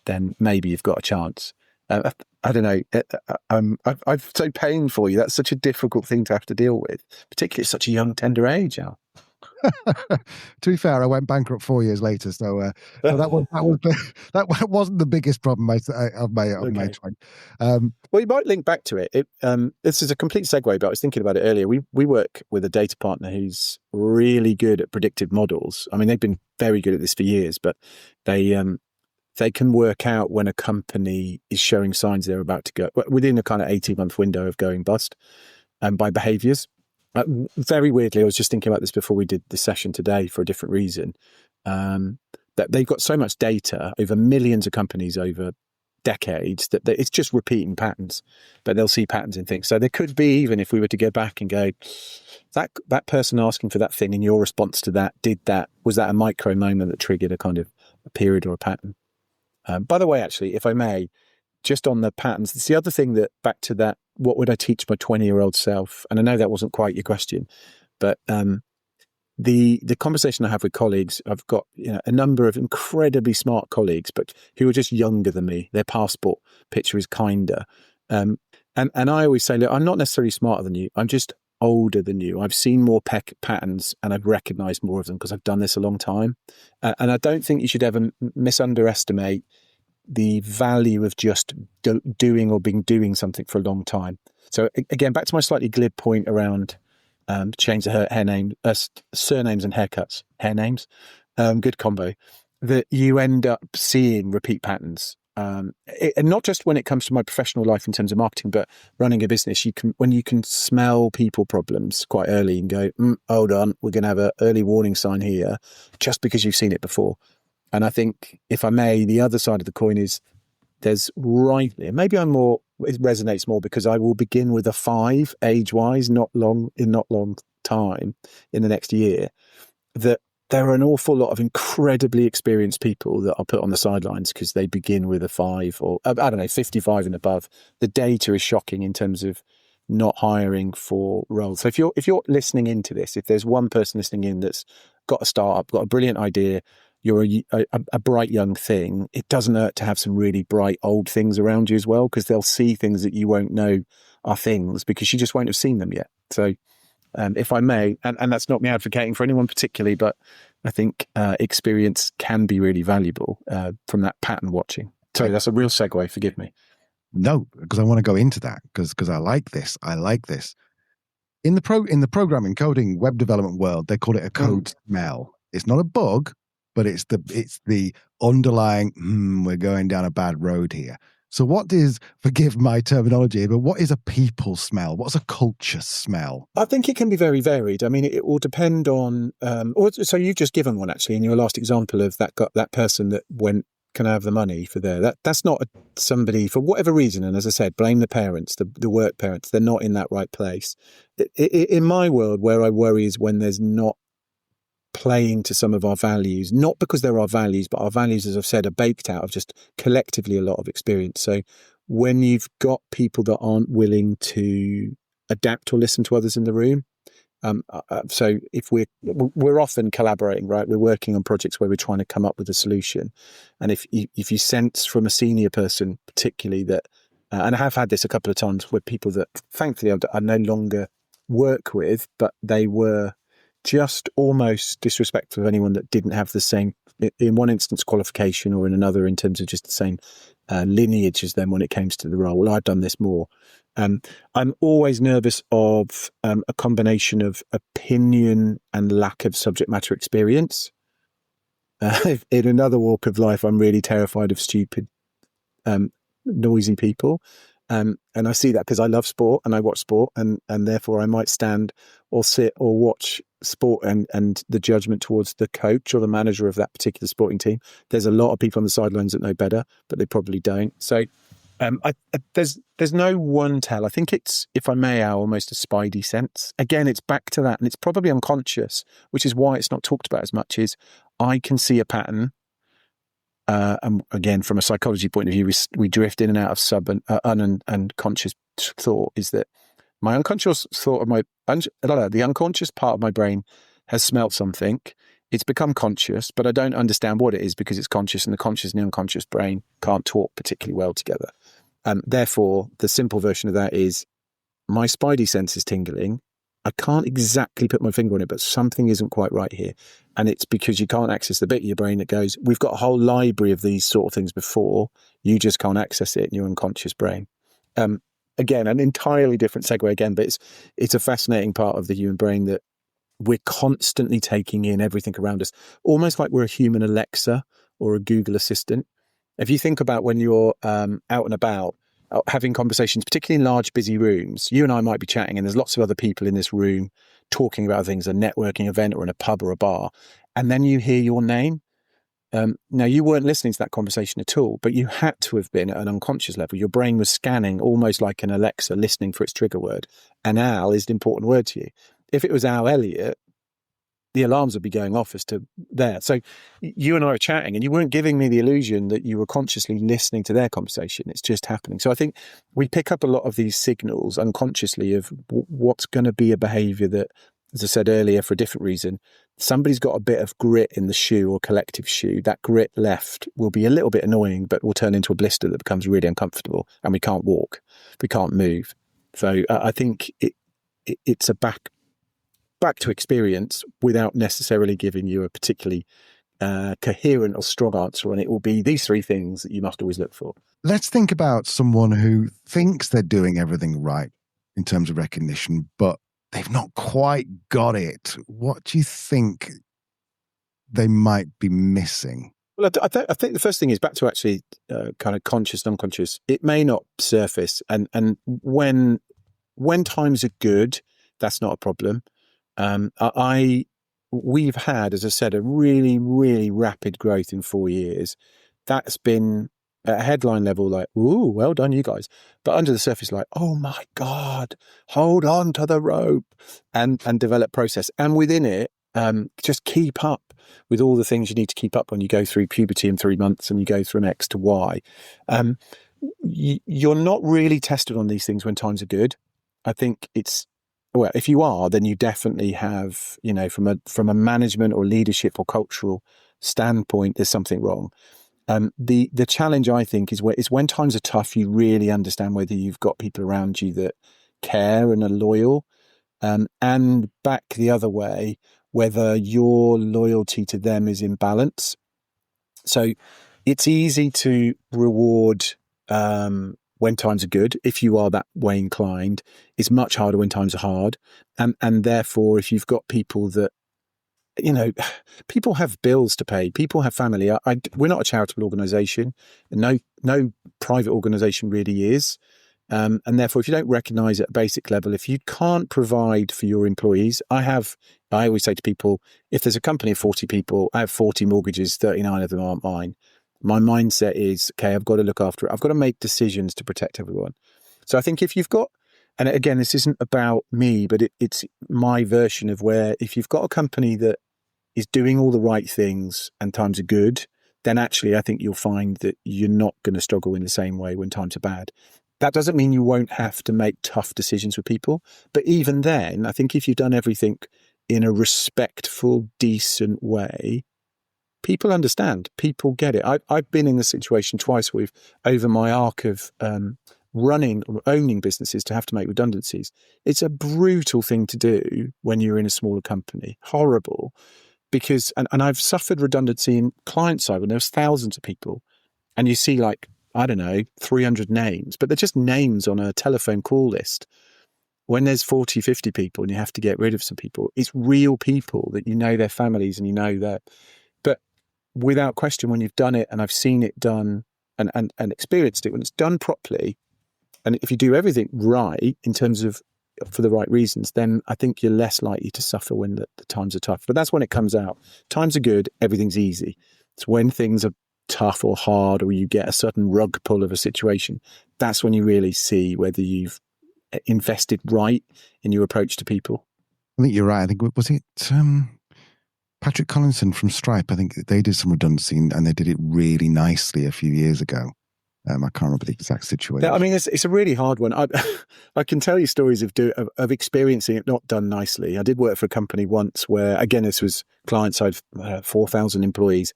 Speaker 2: then maybe you've got a chance. I don't know. I'm so pained for you. That's such a difficult thing to have to deal with, particularly at such a young, tender age, Al.
Speaker 1: To be fair, I went bankrupt 4 years later, so that wasn't the biggest problem of my
Speaker 2: Okay.
Speaker 1: time.
Speaker 2: Well, you might link back to it. This is a complete segue, but I was thinking about it earlier. We work with a data partner who's really good at predictive models. I mean, they've been very good at this for years, but they can work out when a company is showing signs they're about to go within a kind of 18-month window of going bust, by behaviors. Very weirdly, I was just thinking about this before we did the session today for a different reason, that they've got so much data over millions of companies over decades that it's just repeating patterns, but they'll see patterns in things. So there could be, even if we were to go back and go, that person asking for that thing and your response to that, was that a micro moment that triggered a kind of a period or a pattern? By the way, actually, if I may, just on the patterns, it's the other thing that, back to that, what would I teach my 20-year-old self? And I know that wasn't quite your question, but the conversation I have with colleagues, I've got a number of incredibly smart colleagues, but who are just younger than me. Their passport picture is kinder. And I always say, look, I'm not necessarily smarter than you. I'm just older than you. I've seen more patterns and I've recognized more of them because I've done this a long time. And I don't think you should ever misunderestimate the value of just doing something for a long time. So again, back to my slightly glib point around change the surnames and haircuts. Hair names, good combo. That you end up seeing repeat patterns, and not just when it comes to my professional life in terms of marketing, but running a business. When you can smell people problems quite early and go, hold on, we're going to have an early warning sign here, just because you've seen it before. And I think, if I may, the other side of the coin is it resonates more because I will begin with a 5 age-wise, not long time in the next year, that there are an awful lot of incredibly experienced people that I'll put on the sidelines because they begin with a 5 or, 55 and above. The data is shocking in terms of not hiring for roles. So if you're listening into this, if there's one person listening in that's got a startup, got a brilliant idea, you're a bright young thing, it doesn't hurt to have some really bright old things around you as well, because they'll see things that you won't know are things because you just won't have seen them yet. So if I may, and that's not me advocating for anyone particularly, but I think experience can be really valuable from that pattern watching. Sorry, that's a real segue, forgive me.
Speaker 1: No, because I want to go into that because I like this. In the programming, coding, web development world, they call it a code smell. It's not a bug, but it's the underlying, we're going down a bad road here. So what is, forgive my terminology, but what is a people smell? What's a culture smell?
Speaker 2: I think it can be very varied. I mean, it will depend on, so you've just given one actually in your last example of that person that went, can I have the money for that's not somebody, for whatever reason, and as I said, blame the parents, the work parents, they're not in that right place. In my world, where I worry is when there's not playing to some of our values, not because they're our values, but our values, as I've said, are baked out of just collectively a lot of experience. So when you've got people that aren't willing to adapt or listen to others in the room, so if we're often collaborating, right? We're working on projects where we're trying to come up with a solution, and if you sense from a senior person, particularly that, and I have had this a couple of times where people that thankfully I no longer work with, but they were just almost disrespectful of anyone that didn't have the same, in one instance, qualification, or in another in terms of just the same lineage as them when it comes to the role. Well, I've done this more. I'm always nervous of a combination of opinion and lack of subject matter experience. In another walk of life, I'm really terrified of stupid, noisy people. And I see that because I love sport and I watch sport, and therefore I might stand or sit or watch sport and the judgment towards the coach or the manager of that particular sporting team. There's a lot of people on the sidelines that know better, but they probably don't. So there's no one tell. I think it's, if I may, almost a spidey sense. Again, it's back to that, and it's probably unconscious, which is why it's not talked about as much. Is I can see a pattern. And again, from a psychology point of view, we drift in and out of sub and unconscious thought. Is that my unconscious thought of the unconscious part of my brain has smelt something. It's become conscious, but I don't understand what it is because it's conscious, and the conscious and the unconscious brain can't talk particularly well together. Therefore, the simple version of that is my spidey sense is tingling. I can't exactly put my finger on it, but something isn't quite right here. And it's because you can't access the bit of your brain that goes, we've got a whole library of these sort of things before, you just can't access it in your unconscious brain. Again, an entirely different segue again, but it's a fascinating part of the human brain that we're constantly taking in everything around us, almost like we're a human Alexa or a Google Assistant. If you think about when you're out and about, having conversations, particularly in large, busy rooms, you and I might be chatting and there's lots of other people in this room talking about things, a networking event or in a pub or a bar, and then you hear your name. Now, you weren't listening to that conversation at all, but you had to have been at an unconscious level. Your brain was scanning almost like an Alexa, listening for its trigger word. And Al is an important word to you. If it was Al Elliott, the alarms would be going off as to there. So you and I are chatting and you weren't giving me the illusion that you were consciously listening to their conversation. It's just happening. So I think we pick up a lot of these signals unconsciously of what's going to be a behavior that, as I said earlier, for a different reason, somebody's got a bit of grit in the shoe or collective shoe. That grit left will be a little bit annoying, but will turn into a blister that becomes really uncomfortable and we can't walk, we can't move. So I think it's a back to experience without necessarily giving you a particularly coherent or strong answer. And it will be these three things that you must always look for.
Speaker 1: Let's think about someone who thinks they're doing everything right in terms of recognition, but they've not quite got it. What do you think they might be missing?
Speaker 2: Well, I think the first thing is back to actually kind of conscious and unconscious. It may not surface. And when times are good, that's not a problem. We've had, as I said, a really, really rapid growth in 4 years. That's been at a headline level like, ooh, well done, you guys. But under the surface, like, oh my God, hold on to the rope and develop process. And within it, just keep up with all the things you need to keep up when you go through puberty in 3 months and you go from X to Y. You're not really tested on these things when times are good. I think well, if you are, then you definitely have, from a management or leadership or cultural standpoint, there's something wrong. The challenge, I think, is when times are tough, you really understand whether you've got people around you that care and are loyal, and back the other way, whether your loyalty to them is in balance. So it's easy to reward when times are good, if you are that way inclined. It's much harder when times are hard. And therefore, if you've got people that, people have bills to pay, people have family. We're not a charitable organisation. No private organisation really is. And therefore, if you don't recognise at a basic level, if you can't provide for your employees, I always say to people, if there's a company of 40 people, I have 40 mortgages, 39 of them aren't mine. My mindset is, okay, I've got to look after it. I've got to make decisions to protect everyone. So I think if you've got, and again, this isn't about me, but it's my version of where if you've got a company that is doing all the right things and times are good, then actually I think you'll find that you're not going to struggle in the same way when times are bad. That doesn't mean you won't have to make tough decisions with people. But even then, I think if you've done everything in a respectful, decent way, people understand, people get it. I've been in this situation twice where over my arc of running or owning businesses to have to make redundancies. It's a brutal thing to do when you're in a smaller company. Horrible. Because, and I've suffered redundancy in client side when there's thousands of people and you see 300 names, but they're just names on a telephone call list. When there's 40, 50 people and you have to get rid of some people, it's real people that their families and that. But without question, when you've done it, and I've seen it done and experienced it, when it's done properly, and if you do everything right in terms of for the right reasons, then I think you're less likely to suffer when the times are tough. But that's when it comes out. Times are good, everything's easy. It's when things are tough or hard, or you get a sudden rug pull of a situation, that's when you really see whether you've invested right in your approach to people.
Speaker 1: I think you're right. I think, was it Patrick Collinson from Stripe? I think they did some redundancy and they did it really nicely a few years ago. I can't remember the exact situation.
Speaker 2: I mean, it's a really hard one. I can tell you stories of experiencing it not done nicely. I did work for a company once where, again, this was client side, 4,000 employees.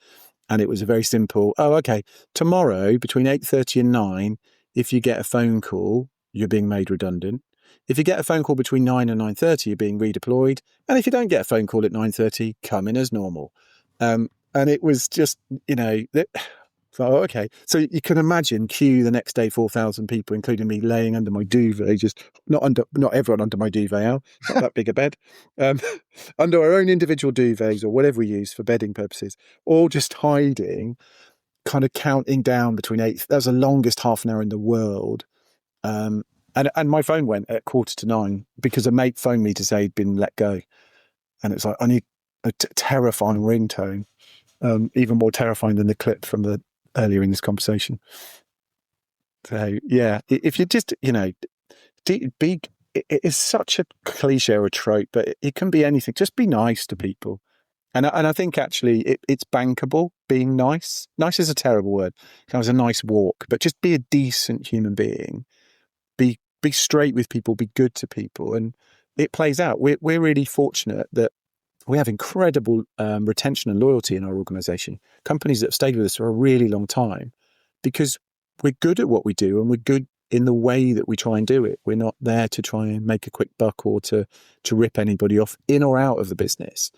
Speaker 2: And it was a very simple, tomorrow between 8:30 and 9, if you get a phone call, you're being made redundant. If you get a phone call between 9 and 9:30, you're being redeployed. And if you don't get a phone call at 9:30, come in as normal. And it was just, so, okay. So you can imagine the next day, 4,000 people, including me, laying under my duvet, just not everyone under my duvet, Al, not that big a bed, under our own individual duvets or whatever we use for bedding purposes, all just hiding, kind of counting down between 8. That was the longest half an hour in the world. And my phone went at 9:15 because a mate phoned me to say he'd been let go. And it's like, I need a terrifying ringtone, even more terrifying than the clip from the earlier in this conversation. So yeah, if you just, it is such a cliche or a trope, but it can be anything. Just be nice to people. And I think actually it's bankable being nice. Nice is a terrible word. It was a nice walk, but just be a decent human being. Be straight with people, be good to people. And it plays out. We're really fortunate that we have incredible retention and loyalty in our organization. Companies that have stayed with us for a really long time because we're good at what we do and we're good in the way that we try and do it. We're not there to try and make a quick buck or to rip anybody off in or out of the business.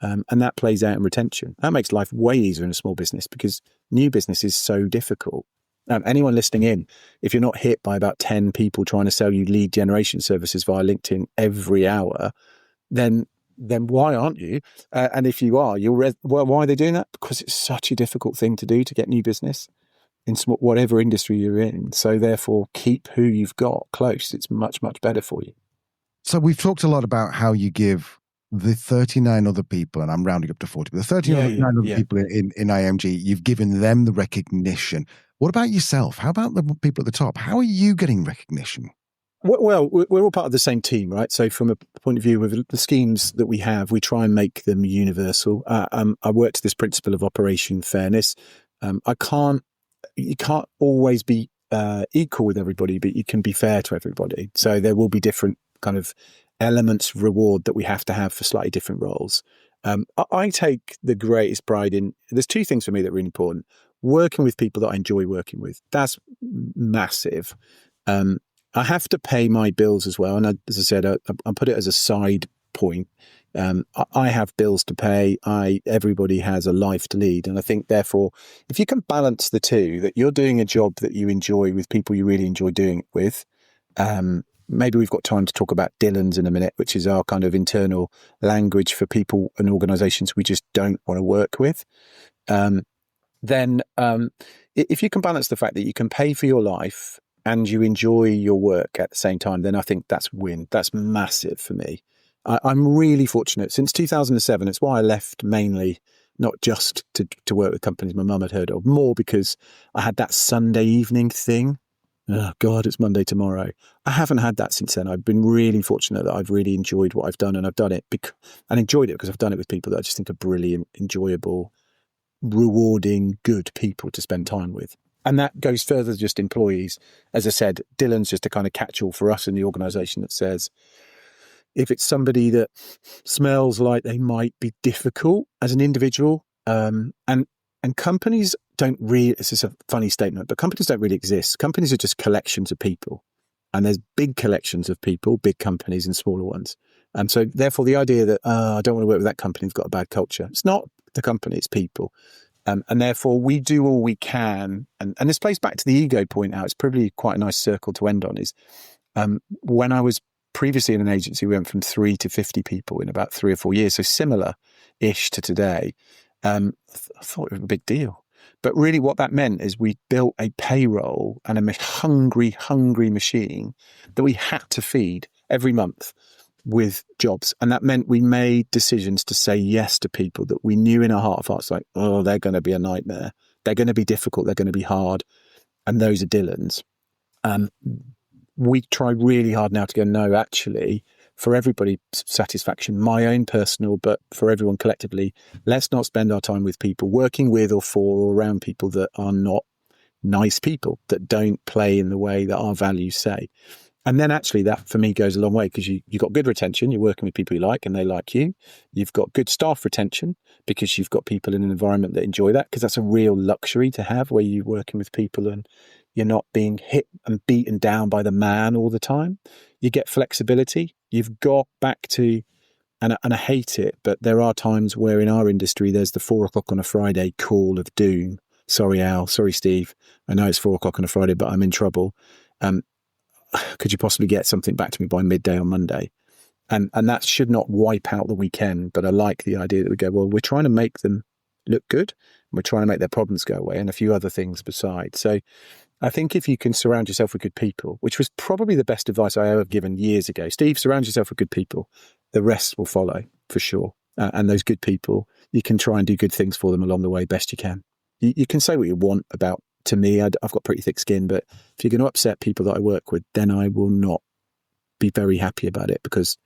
Speaker 2: And that plays out in retention. That makes life way easier in a small business because new business is so difficult. Anyone listening in, if you're not hit by about 10 people trying to sell you lead generation services via LinkedIn every hour, then why aren't you? And if you are, why are they doing that? Because it's such a difficult thing to do to get new business in whatever industry you're in. So therefore, keep who you've got close. It's much, much better for you.
Speaker 1: So we've talked a lot about how you give the 39 other people, and I'm rounding up to 40, but the 39 other people in IMG, you've given them the recognition. What about yourself? How about the people at the top? How are you getting recognition?
Speaker 2: Well, we're all part of the same team, right? So from a point of view of the schemes that we have, we try and make them universal. I work to this principle of operation fairness. You can't always be equal with everybody, but you can be fair to everybody. So there will be different kind of elements of reward that we have to have for slightly different roles. I take the greatest pride in, there's two things for me that are really important. Working with people that I enjoy working with. That's massive. I have to pay my bills as well. And as I said, I put it as a side point. I have bills to pay. Everybody has a life to lead. And I think, therefore, if you can balance the two, that you're doing a job that you enjoy with people you really enjoy doing it with. Maybe we've got time to talk about Dylan's in a minute, which is our kind of internal language for people and organizations we just don't want to work with. Then if you can balance the fact that you can pay for your life and you enjoy your work at the same time, then I think that's win. That's massive for me. I'm really fortunate. Since 2007, it's why I left mainly, not just to work with companies my mum had heard of, more because I had that Sunday evening thing. Oh, God, it's Monday tomorrow. I haven't had that since then. I've been really fortunate that I've really enjoyed what I've done, and I've done it and enjoyed it because I've done it with people that I just think are brilliant, enjoyable, rewarding, good people to spend time with. And that goes further than just employees. As I said, Dylan's just a kind of catch-all for us in the organisation that says, if it's somebody that smells like they might be difficult as an individual, and companies don't really, this is a funny statement, but companies don't really exist. Companies are just collections of people. And there's big collections of people, big companies and smaller ones. And so therefore the idea that, I don't want to work with that company, they've got a bad culture. It's not the company, it's people. And therefore we do all we can. And this plays back to the ego point out. It's probably quite a nice circle to end on is, when I was previously in an agency, we went from 3 to 50 people in about 3 or 4 years. So similar-ish to today. I thought it was a big deal. But really what that meant is we built a payroll and a hungry machine that we had to feed every month with jobs. And that meant we made decisions to say yes to people that we knew in our heart of hearts, like, oh, they're going to be a nightmare. They're going to be difficult. They're going to be hard. And those are Dylan's. We try really hard now to go, no, actually, for everybody's satisfaction, my own personal, but for everyone collectively, let's not spend our time with people working with or for or around people that are not nice people, that don't play in the way that our values say. And then actually that for me goes a long way because you've got good retention, you're working with people you like and they like you. You've got good staff retention because you've got people in an environment that enjoy that, because that's a real luxury to have where you're working with people and You're not being hit and beaten down by the man all the time. You get flexibility. You've got back to, and I hate it, but there are times where in our industry, there's the 4:00 on a Friday call of doom. Sorry, Al. Sorry, Steve. I know it's 4:00 on a Friday, but I'm in trouble. Could you possibly get something back to me by midday on Monday? And that should not wipe out the weekend. But I like the idea that we go, well, we're trying to make them look good. And we're trying to make their problems go away and a few other things besides. So I think if you can surround yourself with good people, which was probably the best advice I ever given years ago, Steve, surround yourself with good people. The rest will follow for sure. And those good people, you can try and do good things for them along the way best you can. You can say what you want about, to me, I've got pretty thick skin, but if you're going to upset people that I work with, then I will not be very happy about it, because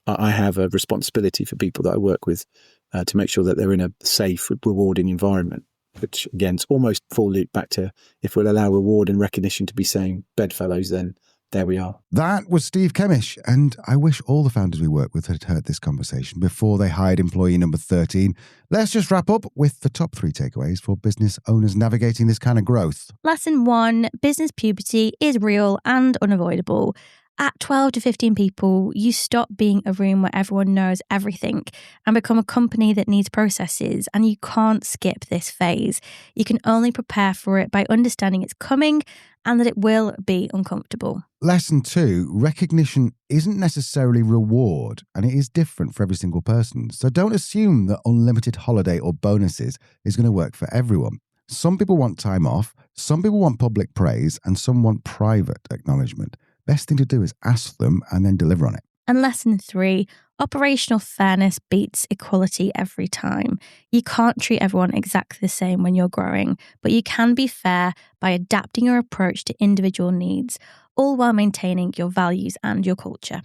Speaker 2: I have a responsibility for people that I work with to make sure that they're in a safe, rewarding environment, which again, it's almost full loop back to if we'll allow reward and recognition to be same bedfellows, then there we are.
Speaker 1: That was Steve Kemish, and I wish all the founders we work with had heard this conversation before they hired employee number 13. Let's just wrap up with the top 3 takeaways for business owners navigating this kind of growth.
Speaker 3: Lesson 1, business puberty is real and unavoidable. At 12 to 15 people, you stop being a room where everyone knows everything and become a company that needs processes, and you can't skip this phase. You can only prepare for it by understanding it's coming and that it will be uncomfortable.
Speaker 1: Lesson 2, recognition isn't necessarily reward, and it is different for every single person. So don't assume that unlimited holiday or bonuses is going to work for everyone. Some people want time off, some people want public praise, and some want private acknowledgement. Best thing to do is ask them and then deliver on it.
Speaker 3: And lesson 3, operational fairness beats equality every time. You can't treat everyone exactly the same when you're growing, but you can be fair by adapting your approach to individual needs, all while maintaining your values and your culture.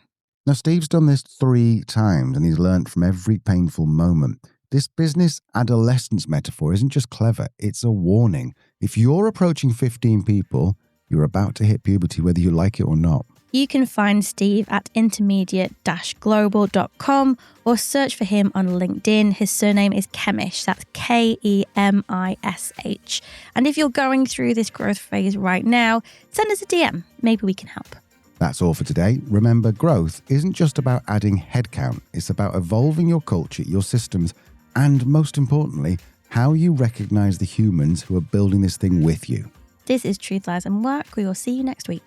Speaker 1: Now, Steve's done this 3 times and he's learnt from every painful moment. This business adolescence metaphor isn't just clever, it's a warning. If you're approaching 15 people, you're about to hit puberty whether you like it or not.
Speaker 3: You can find Steve at intermediate-global.com or search for him on LinkedIn. His surname is Kemish, that's Kemish. And if you're going through this growth phase right now, send us a DM. Maybe we can help.
Speaker 1: That's all for today. Remember, growth isn't just about adding headcount. It's about evolving your culture, your systems, and most importantly, how you recognize the humans who are building this thing with you.
Speaker 3: This is Truth, Lies and Work. We will see you next week.